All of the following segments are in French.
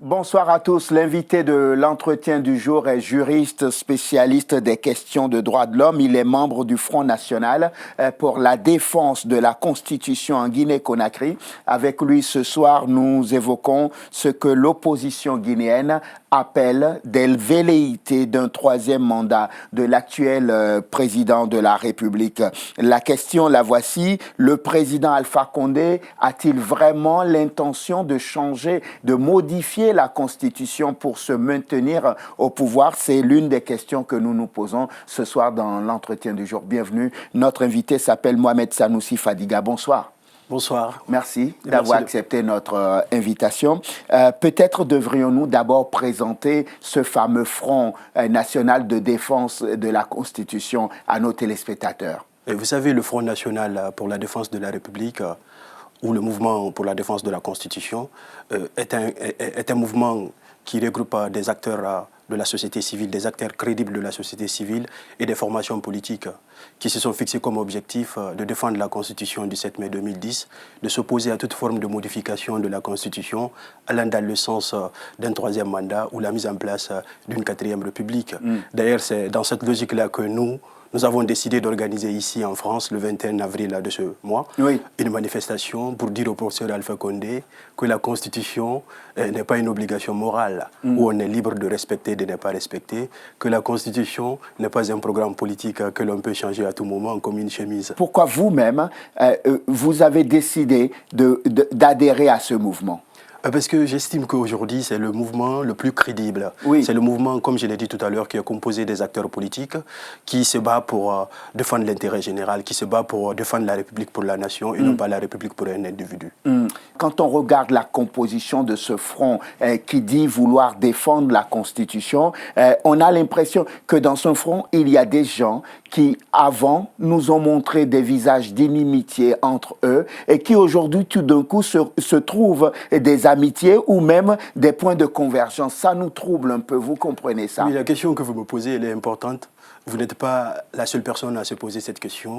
Bonsoir à tous. L'invité de l'entretien du jour est juriste spécialiste des questions de droits de l'homme. Il est membre du Front national pour la défense de la Constitution en Guinée-Conakry. Avec lui, ce soir, nous évoquons ce que l'opposition guinéenne appelle des velléités d'un troisième mandat de l'actuel président de la République. La question, la voici. Le président Alpha Condé a-t-il vraiment l'intention de changer, de modifier la Constitution pour se maintenir au pouvoir? C'est l'une des questions que nous nous posons ce soir dans l'entretien du jour. Bienvenue. Notre invité s'appelle Mohamed Sanoussi Fadiga. Bonsoir. Bonsoir. Merci d'avoir accepté notre invitation. Peut-être devrions-nous d'abord présenter ce fameux Front national de défense de la Constitution à nos téléspectateurs. Et vous savez, le Front national pour la défense de la République, ou le mouvement pour la défense de la Constitution, est un mouvement qui regroupe des acteurs de la société civile, des acteurs crédibles de la société civile et des formations politiques qui se sont fixés comme objectif de défendre la Constitution du 7 mai 2010, de s'opposer à toute forme de modification de la Constitution allant dans le sens d'un troisième mandat ou la mise en place d'une quatrième république. D'ailleurs, c'est dans cette logique-là que nous avons décidé d'organiser ici en France, le 21 avril de ce mois, une manifestation pour dire au professeur Alpha Condé que la Constitution n'est pas une obligation morale où on est libre de respecter et de ne pas respecter, que la Constitution n'est pas un programme politique que l'on peut changer à tout moment comme une chemise. Pourquoi vous-même, vous avez décidé d'adhérer à ce mouvement ? Parce que j'estime qu'aujourd'hui, c'est le mouvement le plus crédible. C'est le mouvement, comme je l'ai dit tout à l'heure, qui est composé des acteurs politiques, qui se bat pour défendre l'intérêt général, qui se bat pour défendre la République pour la nation et non pas la République pour un individu. Quand on regarde la composition de ce front qui dit vouloir défendre la Constitution, on a l'impression que dans ce front, il y a des gens qui, avant, nous ont montré des visages d'inimitié entre eux et qui, aujourd'hui, tout d'un coup, se trouvent des amitiés ou même des points de convergence. Ça nous trouble un peu, vous comprenez ça? Oui, la question que vous me posez, elle est importante. Vous n'êtes pas la seule personne à se poser cette question.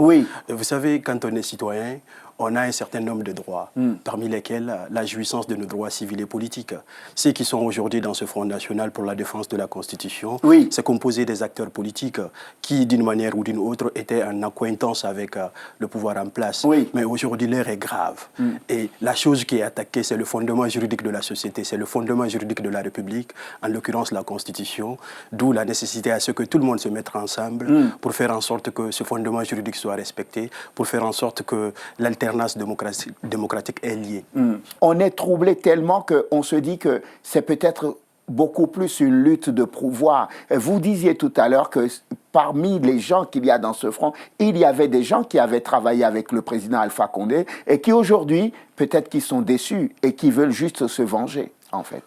Vous savez, quand on est citoyen, on a un certain nombre de droits, parmi lesquels la jouissance de nos droits civils et politiques. Ceux qui sont aujourd'hui dans ce Front national pour la défense de la Constitution, c'est composé des acteurs politiques qui, d'une manière ou d'une autre, étaient en accointance avec le pouvoir en place. Mais aujourd'hui, l'heure est grave. Et la chose qui est attaquée, c'est le fondement juridique de la société, c'est le fondement juridique de la République, en l'occurrence la Constitution, d'où la nécessité à ce que tout le monde se mette ensemble pour faire en sorte que ce fondement juridique soit respecté, pour faire en sorte que l'alternance démocratique est liée. On est troublé tellement qu'on se dit que c'est peut-être beaucoup plus une lutte de pouvoir. Vous disiez tout à l'heure que parmi les gens qu'il y a dans ce front, il y avait des gens qui avaient travaillé avec le président Alpha Condé et qui aujourd'hui, peut-être qu'ils sont déçus et qui veulent juste se venger, en fait.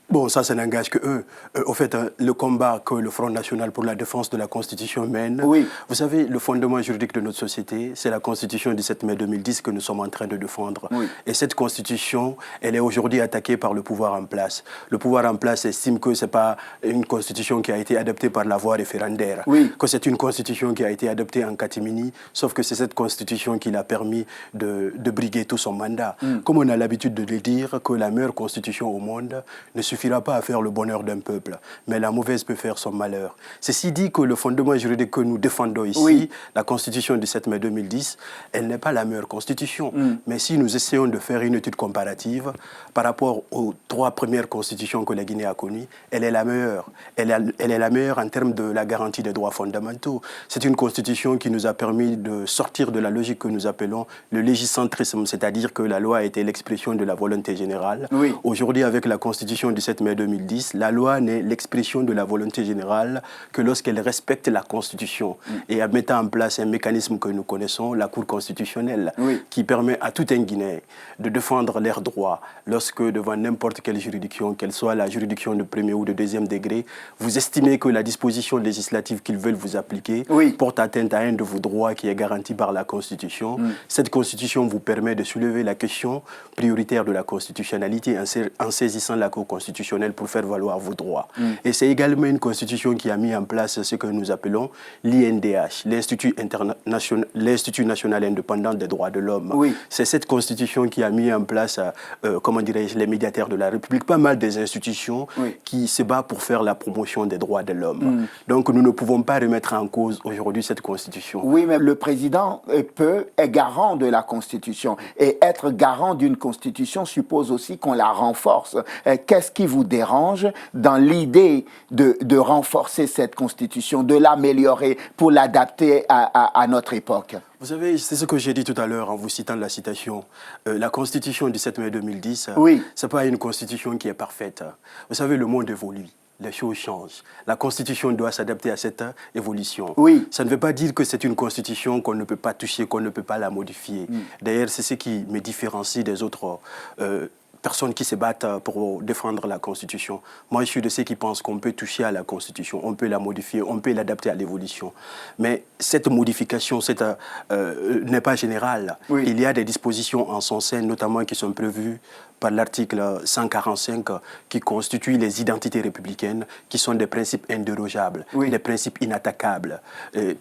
Bon, ça n'engage que eux. Au fait, le combat que le Front national pour la défense de la Constitution mène, vous savez, le fondement juridique de notre société, c'est la Constitution du 7 mai 2010 que nous sommes en train de défendre. Et cette Constitution, elle est aujourd'hui attaquée par le pouvoir en place. Le pouvoir en place estime que ce n'est pas une Constitution qui a été adoptée par la voie référendaire, que c'est une Constitution qui a été adoptée en catimini, sauf que c'est cette Constitution qui l'a permis de briguer tout son mandat. Comme on a l'habitude de le dire, que la meilleure Constitution au monde ne suffira pas à faire le bonheur d'un peuple, mais la mauvaise peut faire son malheur. Ceci dit que le fondement juridique que nous défendons ici, la Constitution du 7 mai 2010, elle n'est pas la meilleure Constitution. Mais si nous essayons de faire une étude comparative par rapport aux 3 premières constitutions que la Guinée a connues, elle est la meilleure. Elle est la meilleure en termes de la garantie des droits fondamentaux. C'est une Constitution qui nous a permis de sortir de la logique que nous appelons le légicentrisme, c'est-à-dire que la loi était l'expression de la volonté générale. Aujourd'hui, avec la Constitution du 7 mai 2010, la loi n'est l'expression de la volonté générale que lorsqu'elle respecte la Constitution et en mettant en place un mécanisme que nous connaissons, la Cour constitutionnelle, qui permet à tout un Guinéen de défendre leurs droits lorsque devant n'importe quelle juridiction, qu'elle soit la juridiction de premier ou de deuxième degré, vous estimez que la disposition législative qu'ils veulent vous appliquer porte atteinte à un de vos droits qui est garanti par la Constitution. Cette Constitution vous permet de soulever la question prioritaire de la constitutionnalité en saisissant la Cour constitutionnelle constitutionnelle pour faire valoir vos droits. Et c'est également une constitution qui a mis en place ce que nous appelons l'INDH, l'Institut national indépendant des droits de l'homme. Oui. C'est cette constitution qui a mis en place, comment dirais-je, les médiateurs de la République, pas mal des institutions qui se battent pour faire la promotion des droits de l'homme. Donc nous ne pouvons pas remettre en cause aujourd'hui cette constitution. Oui, mais le président est garant de la constitution. Et être garant d'une constitution suppose aussi qu'on la renforce. Qu'est-ce qui vous dérange dans l'idée de renforcer cette constitution, de l'améliorer pour l'adapter à notre époque? Vous savez, c'est ce que j'ai dit tout à l'heure en vous citant la citation. La Constitution du 7 mai 2010, ce n'est pas une Constitution qui est parfaite. Vous savez, le monde évolue. Les choses changent. La Constitution doit s'adapter à cette évolution. Oui. Ça ne veut pas dire que c'est une Constitution qu'on ne peut pas toucher, qu'on ne peut pas la modifier. D'ailleurs, c'est ce qui me différencie des autres personnes qui se battent pour défendre la Constitution. Moi, je suis de ceux qui pensent qu'on peut toucher à la Constitution, on peut la modifier, on peut l'adapter à l'évolution. Mais cette modification n'est pas générale. Oui. Il y a des dispositions en son sein, notamment qui sont prévues par l'article 145 qui constitue les identités républicaines, qui sont des principes indérogeables, des principes inattaquables,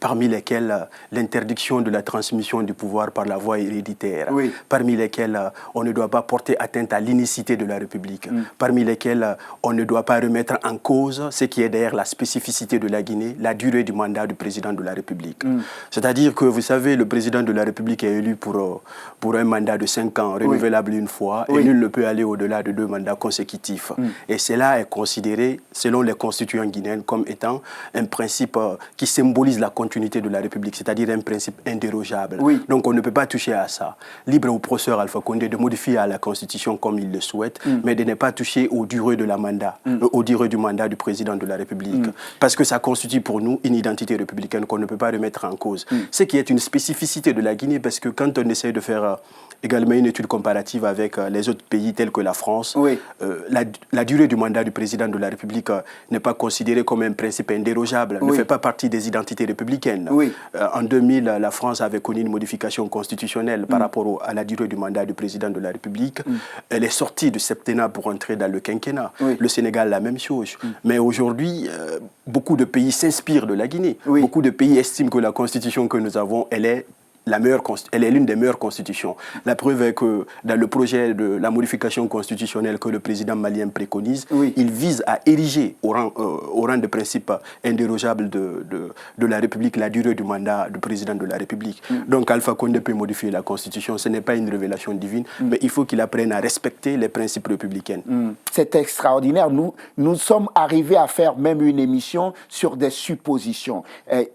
parmi lesquels l'interdiction de la transmission du pouvoir par la voie héréditaire, parmi lesquels on ne doit pas porter atteinte à l'unicité de la République, parmi lesquels on ne doit pas remettre en cause ce qui est derrière la spécificité de la Guinée, la durée du mandat du président de la République. C'est-à-dire que, vous savez, le président de la République est élu pour un mandat de 5 ans, renouvelable une fois, et nul ne peut aller au-delà de 2 mandats consécutifs. Et cela est considéré, selon les constituants guinéens, comme étant un principe qui symbolise la continuité de la République, c'est-à-dire un principe indérogeable. Donc on ne peut pas toucher à ça. Libre au professeur Alpha Condé de modifier à la Constitution comme il le souhaite, mais de ne pas toucher aux durées de la mandat, aux durées du mandat du président de la République. Parce que ça constitue pour nous une identité républicaine qu'on ne peut pas remettre en cause. Ce qui est une spécificité de la Guinée, parce que quand on essaie de faire également une étude comparative avec les autres pays tels que la France, la durée du mandat du président de la République n'est pas considérée comme un principe indérogeable, ne fait pas partie des identités républicaines. En 2000, la France avait connu une modification constitutionnelle par rapport à la durée du mandat du président de la République. Elle est sortie du septennat pour entrer dans le quinquennat. Le Sénégal, la même chose. Mais aujourd'hui, beaucoup de pays s'inspirent de la Guinée. Beaucoup de pays estiment que la constitution que nous avons, elle est l'une des meilleures constitutions. La preuve est que dans le projet de la modification constitutionnelle que le président malien préconise, il vise à ériger au rang de principe indérogeable de la République la durée du mandat du président de la République. Donc Alpha Condé peut modifier la constitution, ce n'est pas une révélation divine, mais il faut qu'il apprenne à respecter les principes républicains. C'est extraordinaire. Nous sommes arrivés à faire même une émission sur des suppositions.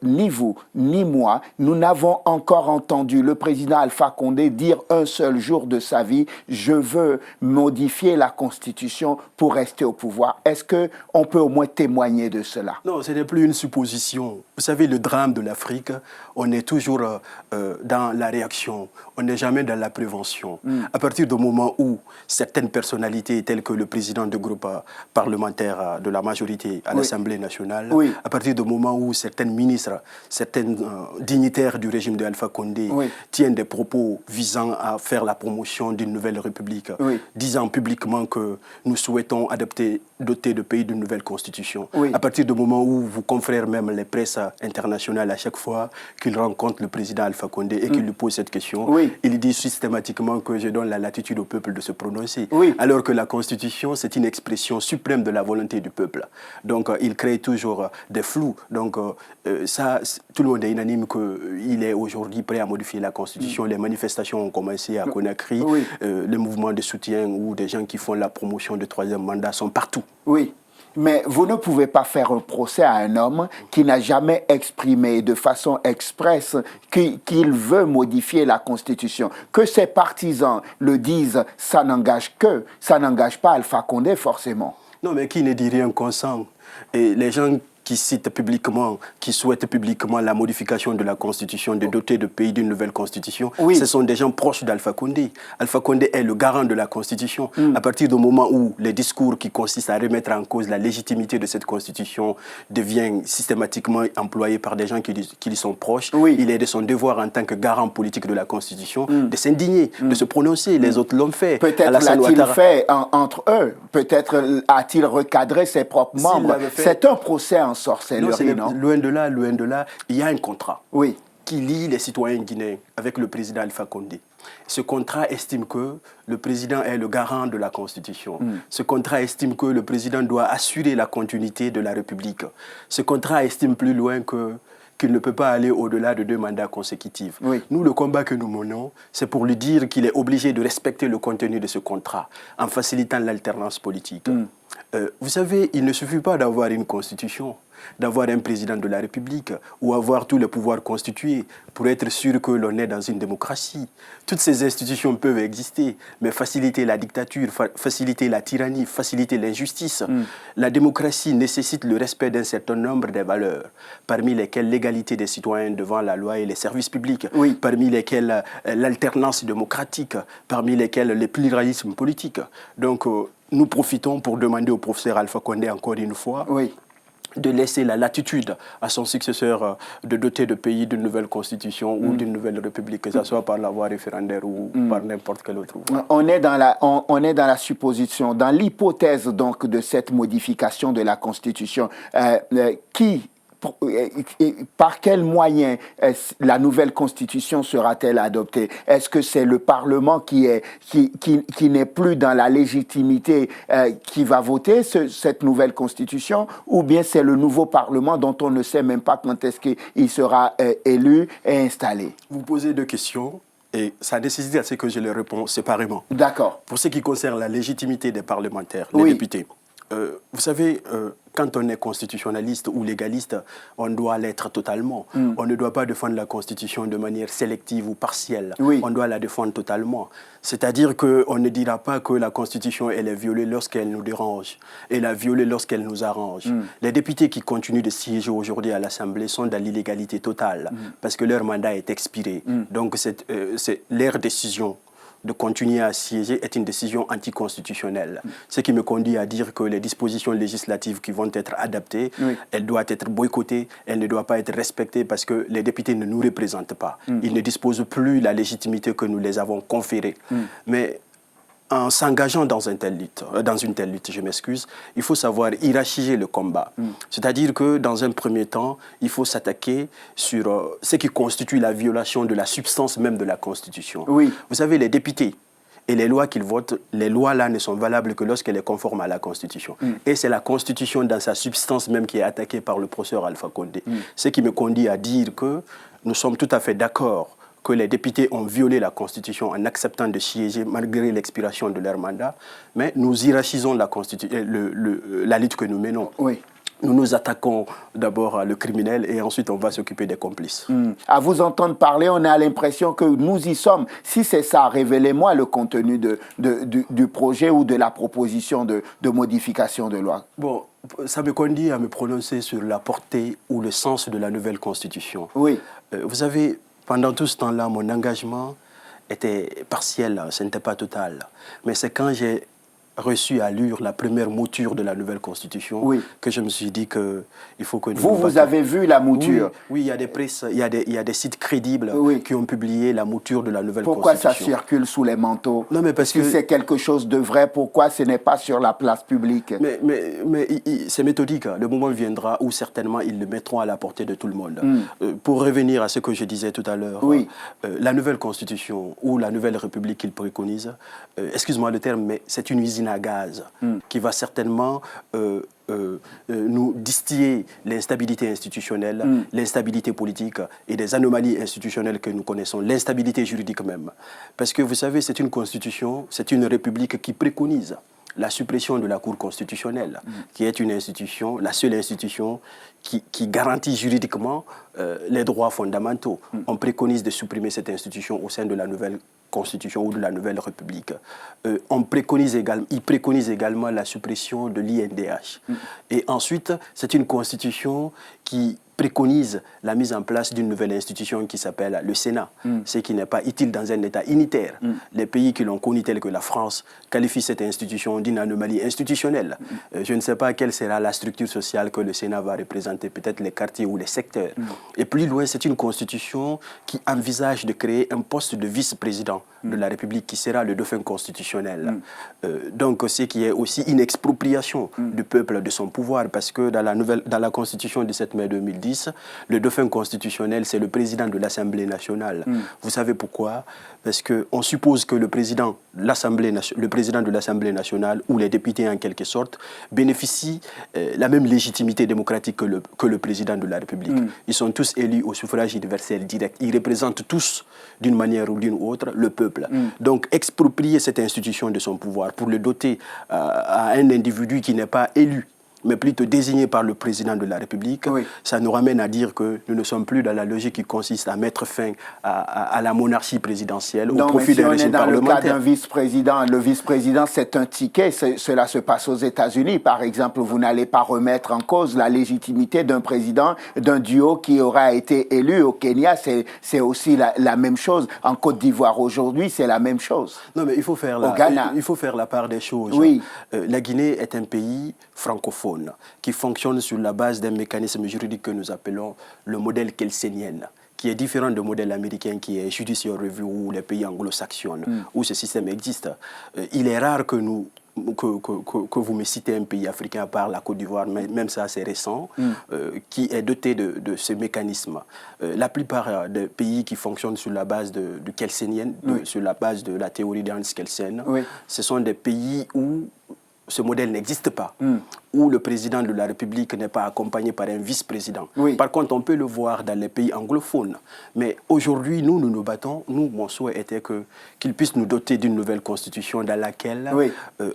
Ni vous, ni moi, nous n'avons encore entendu le président Alpha Condé dire un seul jour de sa vie « Je veux modifier la Constitution pour rester au pouvoir ». Est-ce qu'on peut au moins témoigner de cela? Non, ce n'est plus une supposition. Vous savez, le drame de l'Afrique, on est toujours dans la réaction, on n'est jamais dans la prévention. À partir du moment où certaines personnalités telles que le président du groupe parlementaire de la majorité à l'Assemblée nationale, à partir du moment où certains ministres, certains dignitaires du régime de Alpha Condé tiennent des propos visant à faire la promotion d'une nouvelle république, disant publiquement que nous souhaitons doter le pays d'une nouvelle constitution. À partir du moment où vos confrères, même les presses internationales, à chaque fois qu'ils rencontrent le président Alpha Condé et qu'ils lui posent cette question, il dit systématiquement que je donne la latitude au peuple de se prononcer. Alors que la constitution, c'est une expression suprême de la volonté du peuple. Donc il crée toujours des flous. Donc ça, tout le monde est unanime qu'il est aujourd'hui prêt à modifier la Constitution. Les manifestations ont commencé à Conakry. Les mouvements de soutien ou des gens qui font la promotion du 3e mandat sont partout. Mais vous ne pouvez pas faire un procès à un homme qui n'a jamais exprimé de façon expresse qu'il veut modifier la Constitution. Que ses partisans le disent, ça n'engage pas Alpha Condé forcément. Non, mais qui ne dit rien consent. Et les gens qui citent publiquement, qui souhaitent publiquement la modification de la Constitution, de doter le pays d'une nouvelle Constitution, ce sont des gens proches d'Alpha Condé. Alpha Condé est le garant de la Constitution. À partir du moment où les discours qui consistent à remettre en cause la légitimité de cette Constitution deviennent systématiquement employés par des gens qui lui sont proches, il est de son devoir en tant que garant politique de la Constitution de s'indigner, de se prononcer. Les autres l'ont fait. Peut-être l'a-t-il fait entre eux. Peut-être a-t-il recadré ses propres membres. C'est un procès en sorcellerie, non? Loin de là, il y a un contrat qui lie les citoyens guinéens avec le président Alpha Condé. Ce contrat estime que le président est le garant de la Constitution. Ce contrat estime que le président doit assurer la continuité de la République. Ce contrat estime plus loin qu'il ne peut pas aller au-delà de 2 mandats consécutifs. Nous, le combat que nous menons, c'est pour lui dire qu'il est obligé de respecter le contenu de ce contrat en facilitant l'alternance politique. Vous savez, il ne suffit pas d'avoir une constitution, d'avoir un président de la République ou avoir tous les pouvoirs constitués pour être sûr que l'on est dans une démocratie. Toutes ces institutions peuvent exister, mais faciliter la dictature, faciliter la tyrannie, faciliter l'injustice. La démocratie nécessite le respect d'un certain nombre de valeurs, parmi lesquelles l'égalité des citoyens devant la loi et les services publics, parmi lesquelles l'alternance démocratique, parmi lesquelles le pluralisme politique. Donc, nous profitons pour demander au professeur Alpha Condé encore une fois de laisser la latitude à son successeur de doter le pays d'une nouvelle constitution ou d'une nouvelle république, que ce soit par la voie référendaire ou par n'importe quelle autre voie. On est dans la supposition, dans l'hypothèse donc de cette modification de la Constitution, par quels moyens la nouvelle Constitution sera-t-elle adoptée? Est-ce que c'est le Parlement qui n'est plus dans la légitimité qui va voter cette nouvelle Constitution, ou bien c'est le nouveau Parlement dont on ne sait même pas quand est-ce qu'il sera élu et installé? Vous posez 2 questions. Et ça nécessite à ce que je les réponds séparément. D'accord. Pour ce qui concerne la légitimité des parlementaires, les députés, vous savez, quand on est constitutionnaliste ou légaliste, on doit l'être totalement. On ne doit pas défendre la Constitution de manière sélective ou partielle. On doit la défendre totalement. C'est-à-dire qu'on ne dira pas que la Constitution, elle est violée lorsqu'elle nous dérange. Elle est violée lorsqu'elle nous arrange. Les députés qui continuent de siéger aujourd'hui à l'Assemblée sont dans l'illégalité totale parce que leur mandat est expiré. Donc, c'est leur décision de continuer à siéger est une décision anticonstitutionnelle. Ce qui me conduit à dire que les dispositions législatives qui vont être adaptées, elles doivent être boycottées, elles ne doivent pas être respectées parce que les députés ne nous représentent pas. Ils ne disposent plus de la légitimité que nous les avons conférée. Mais en s'engageant dans une telle lutte, il faut savoir hiérarchiser le combat. C'est-à-dire que dans un premier temps, il faut s'attaquer sur ce qui constitue la violation de la substance même de la Constitution. Vous savez, les députés et les lois qu'ils votent, les lois-là ne sont valables que lorsqu'elles sont conformes à la Constitution. Et c'est la Constitution dans sa substance même qui est attaquée par le professeur Alpha Condé. Ce qui me conduit à dire que nous sommes tout à fait d'accord que les députés ont violé la Constitution en acceptant de siéger malgré l'expiration de leur mandat, mais nous hiérarchisons la lutte que nous menons. Nous nous attaquons d'abord le criminel et ensuite on va s'occuper des complices. À vous entendre parler, on a l'impression que nous y sommes. Si c'est ça, révélez-moi le contenu du projet ou de la proposition de modification de loi. Bon, ça me conduit à me prononcer sur la portée ou le sens de la nouvelle Constitution. Vous savez, pendant tout ce temps-là, mon engagement était partiel, ce n'était pas total. Mais c'est quand j'ai reçu à lire la première mouture de la nouvelle Constitution que je me suis dit qu'il faut que nous... Vous avez vu la mouture? Oui, il y a des presses, il y a des sites crédibles qui ont publié la mouture de la nouvelle Constitution. Pourquoi ça circule sous les manteaux? Non, mais parce que... Si c'est quelque chose de vrai, pourquoi ce n'est pas sur la place publique? Mais c'est méthodique. Le moment viendra où certainement ils le mettront à la portée de tout le monde. Pour revenir à ce que je disais tout à l'heure, la nouvelle Constitution ou la nouvelle République qu'ils préconisent, excuse-moi le terme, mais c'est une usine à gaz qui va certainement nous distiller l'instabilité institutionnelle, l'instabilité politique et des anomalies institutionnelles que nous connaissons, l'instabilité juridique même. Parce que vous savez, c'est une constitution, c'est une république qui préconise la suppression de la Cour constitutionnelle, qui est une institution, la seule institution qui garantit juridiquement les droits fondamentaux. On préconise de supprimer cette institution au sein de la nouvelle Constitution ou de la nouvelle République. Il préconise également la suppression de l'INDH. Et ensuite, c'est une Constitution qui préconise la mise en place d'une nouvelle institution qui s'appelle le Sénat, ce qui n'est pas utile dans un État unitaire. Les pays qui l'ont connu, tels que la France, qualifient cette institution d'une anomalie institutionnelle. Je ne sais pas quelle sera la structure sociale que le Sénat va représenter, peut-être les quartiers ou les secteurs. Et plus loin, c'est une constitution qui envisage de créer un poste de vice-président de la République qui sera le dauphin constitutionnel. Donc, ce qui est aussi une expropriation du peuple de son pouvoir, parce que dans la Constitution du 7 mai 2010, le dauphin constitutionnel, c'est le président de l'Assemblée nationale. Vous savez pourquoi? Parce qu'on suppose que le président de l'Assemblée nationale, ou les députés en quelque sorte, bénéficient la même légitimité démocratique que le président de la République. Ils sont tous élus au suffrage universel direct. Ils représentent tous, d'une manière ou d'une autre, le peuple. Donc, exproprier cette institution de son pouvoir pour le doter à un individu qui n'est pas élu, mais plutôt désigné par le président de la République, ça nous ramène à dire que nous ne sommes plus dans la logique qui consiste à mettre fin à la monarchie présidentielle au profit d'un régime parlementaire. Dans le cas d'un vice-président, le vice-président, c'est un ticket. Cela se passe aux États-Unis, par exemple. Vous n'allez pas remettre en cause la légitimité d'un président, d'un duo qui aura été élu. Au Kenya, c'est aussi la même chose. En Côte d'Ivoire, aujourd'hui, c'est la même chose. Non, mais il faut faire la part des choses. La Guinée est un pays francophone qui fonctionne sur la base d'un mécanisme juridique que nous appelons le modèle kelsénien, qui est différent du modèle américain qui est judicial review ou les pays anglo-saxons, où ce système existe. Il est rare que vous me citez un pays africain à part la Côte d'Ivoire, même ça c'est récent, qui est doté de ce mécanisme. La plupart des pays qui fonctionnent sur la base du kelsénien, sur la base de la théorie d'Hans Kelsen, ce sont des pays où ce modèle n'existe pas, où le président de la République n'est pas accompagné par un vice-président. Par contre, on peut le voir dans les pays anglophones. Mais aujourd'hui, nous nous battons. Mon souhait était qu'ils puissent nous doter d'une nouvelle constitution dans laquelle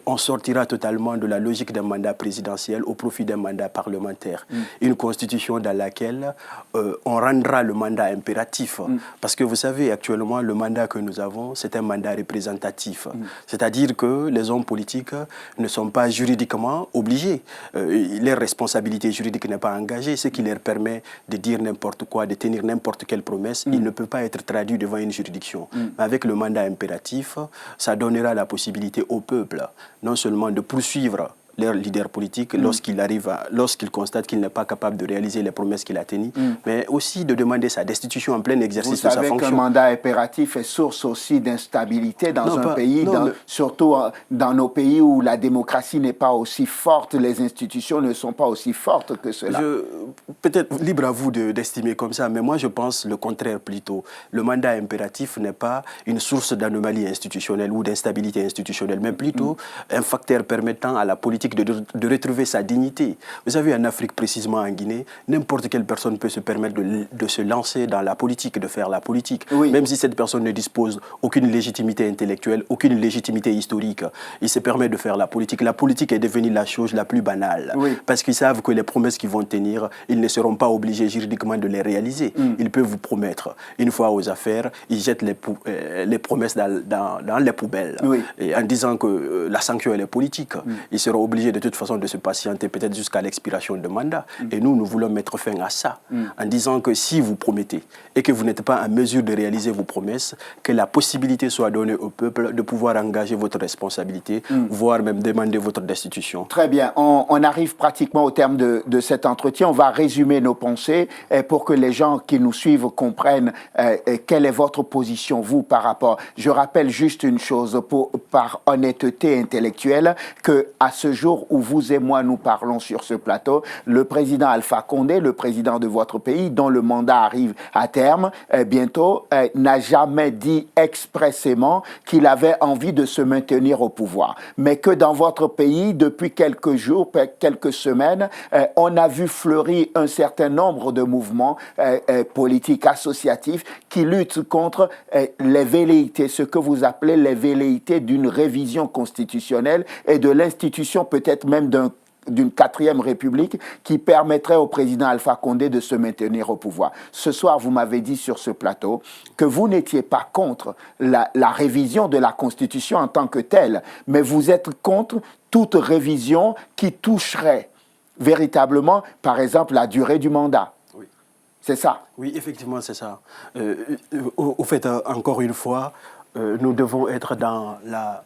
on sortira totalement de la logique d'un mandat présidentiel au profit d'un mandat parlementaire. Une constitution dans laquelle on rendra le mandat impératif. Parce que vous savez, actuellement, le mandat que nous avons, c'est un mandat représentatif. C'est-à-dire que les hommes politiques ne sont pas juridiquement obligés. Leur responsabilité juridique n'est pas engagée, ce qui leur permet de dire n'importe quoi, de tenir n'importe quelle promesse. Il ne peut pas être traduit devant une juridiction. Mais avec le mandat impératif, ça donnera la possibilité au peuple non seulement de poursuivre leur leader politique lorsqu'il constate qu'il n'est pas capable de réaliser les promesses qu'il a tenues, mais aussi de demander sa destitution en plein exercice de sa fonction. Vous savez qu'un mandat impératif est source aussi d'instabilité dans un pays, surtout dans nos pays où la démocratie n'est pas aussi forte, les institutions ne sont pas aussi fortes que cela. Peut-être libre à vous d'estimer comme ça, mais moi je pense le contraire plutôt. Le mandat impératif n'est pas une source d'anomalie institutionnelle ou d'instabilité institutionnelle, mais plutôt un facteur permettant à la politique de retrouver sa dignité. Vous savez, en Afrique, précisément en Guinée, n'importe quelle personne peut se permettre de se lancer dans la politique, de faire la politique, même si cette personne ne dispose aucune légitimité intellectuelle, aucune légitimité historique. Il se permet de faire la politique. La politique est devenue la chose la plus banale, parce qu'ils savent que les promesses qu'ils vont tenir, ils ne seront pas obligés juridiquement de les réaliser. Ils peuvent vous promettre. Une fois aux affaires, ils jettent les promesses dans les poubelles, et en disant que la sanction elle est politique. Ils seront obligés de toute façon de se patienter peut-être jusqu'à l'expiration de mandat. Et nous voulons mettre fin à ça en disant que si vous promettez et que vous n'êtes pas en mesure de réaliser vos promesses, que la possibilité soit donnée au peuple de pouvoir engager votre responsabilité, voire même demander votre destitution. Très bien. On arrive pratiquement au terme de cet entretien. On va résumer nos pensées pour que les gens qui nous suivent comprennent quelle est votre position, vous, par rapport. Je rappelle juste une chose, par honnêteté intellectuelle, qu'à ce jour, jour où vous et moi nous parlons sur ce plateau, le président Alpha Condé, le président de votre pays, dont le mandat arrive à terme bientôt, n'a jamais dit expressément qu'il avait envie de se maintenir au pouvoir. Mais que dans votre pays, depuis quelques jours, quelques semaines, on a vu fleurir un certain nombre de mouvements politiques associatifs qui luttent contre les velléités, ce que vous appelez les velléités d'une révision constitutionnelle et de l'institution peut-être même d'une 4e République qui permettrait au président Alpha Condé de se maintenir au pouvoir. Ce soir, vous m'avez dit sur ce plateau que vous n'étiez pas contre la révision de la Constitution en tant que telle, mais vous êtes contre toute révision qui toucherait véritablement, par exemple, la durée du mandat. Oui. C'est ça? Oui, effectivement, c'est ça. Au fait, encore une fois, nous devons être dans la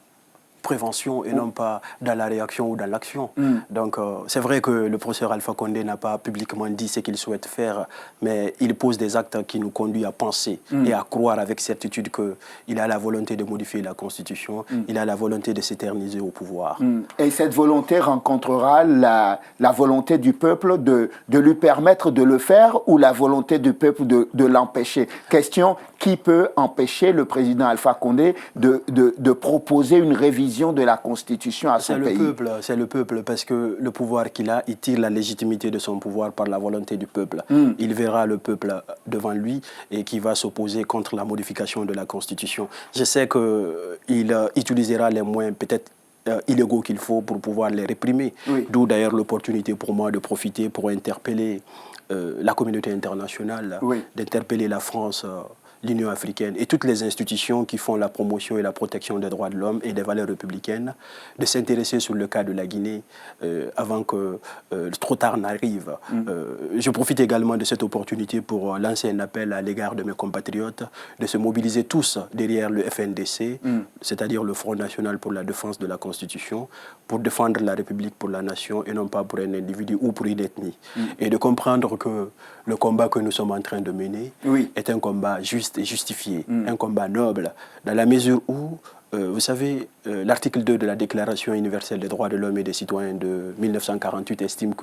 prévention et non pas dans la réaction ou dans l'action. Donc, c'est vrai que le professeur Alpha Condé n'a pas publiquement dit ce qu'il souhaite faire, mais il pose des actes qui nous conduisent à penser et à croire avec certitude qu'il a la volonté de modifier la Constitution, il a la volonté de s'éterniser au pouvoir. Et cette volonté rencontrera la volonté du peuple de lui permettre de le faire ou la volonté du peuple de l'empêcher? Question, qui peut empêcher le président Alpha Condé de proposer une révision de la Constitution à son pays? C'est le peuple, parce que le pouvoir qu'il a, il tire la légitimité de son pouvoir par la volonté du peuple. Il verra le peuple devant lui et qui va s'opposer contre la modification de la Constitution. Je sais qu'il utilisera les moyens peut-être illégaux qu'il faut pour pouvoir les réprimer. Oui. D'où d'ailleurs l'opportunité pour moi de profiter pour interpeller la communauté internationale, oui, d'interpeller la France, l'Union africaine et toutes les institutions qui font la promotion et la protection des droits de l'homme et des valeurs républicaines, de s'intéresser sur le cas de la Guinée avant que trop tard n'arrive. Je profite également de cette opportunité pour lancer un appel à l'égard de mes compatriotes de se mobiliser tous derrière le FNDC, c'est-à-dire le Front national pour la défense de la Constitution, pour défendre la République pour la nation et non pas pour un individu ou pour une ethnie. Et de comprendre que le combat que nous sommes en train de mener, oui, est un combat juste et justifié, un combat noble, dans la mesure où, vous savez, l'article 2 de la Déclaration universelle des droits de l'homme et des citoyens de 1948 estime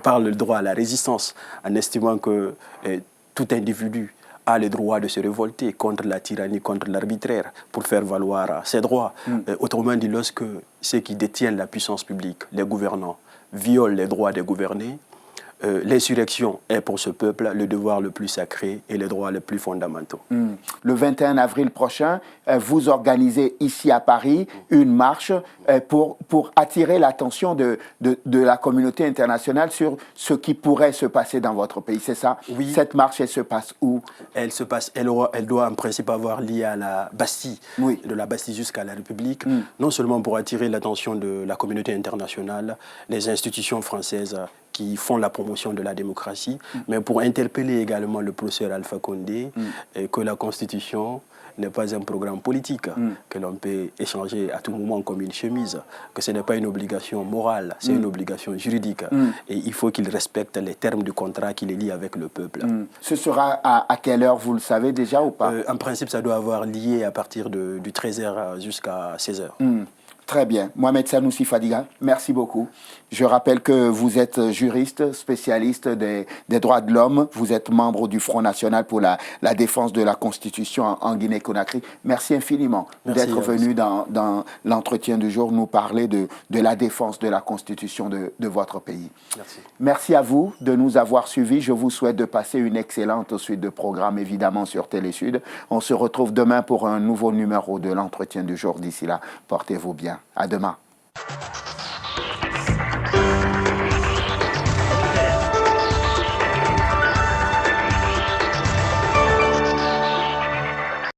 parle du droit à la résistance, en estimant que tout individu a le droit de se révolter contre la tyrannie, contre l'arbitraire, pour faire valoir ses droits. Autrement dit, lorsque ceux qui détiennent la puissance publique, les gouvernants, violent les droits des gouvernés, l'insurrection est pour ce peuple le devoir le plus sacré et les droits les plus fondamentaux. Le 21 avril prochain, vous organisez ici à Paris une marche pour attirer l'attention de la communauté internationale sur ce qui pourrait se passer dans votre pays, c'est ça? Oui. Cette marche, elle se passe où? Elle doit en principe avoir lieu à la Bastille, oui, de la Bastille jusqu'à la République, non seulement pour attirer l'attention de la communauté internationale, les institutions françaises qui font la promotion de la démocratie, mais pour interpeller également le professeur Alpha Condé, que la Constitution n'est pas un programme politique que l'on peut échanger à tout moment comme une chemise, que ce n'est pas une obligation morale, c'est une obligation juridique. Et il faut qu'il respecte les termes du contrat qui les lie avec le peuple. Ce sera à quelle heure, vous le savez déjà ou pas? En principe, ça doit avoir lieu à partir du 13h jusqu'à 16h. Très bien. Mohamed Sanoussi Fadiga, merci beaucoup. Je rappelle que vous êtes juriste, spécialiste des droits de l'homme. Vous êtes membre du Front national pour la défense de la Constitution en Guinée-Conakry. Merci infiniment d'être venu dans l'entretien du jour nous parler de la défense de la Constitution de votre pays. Merci. Merci à vous de nous avoir suivis. Je vous souhaite de passer une excellente suite de programmes, évidemment, sur Télésud. On se retrouve demain pour un nouveau numéro de l'entretien du jour. D'ici là, portez-vous bien. À demain.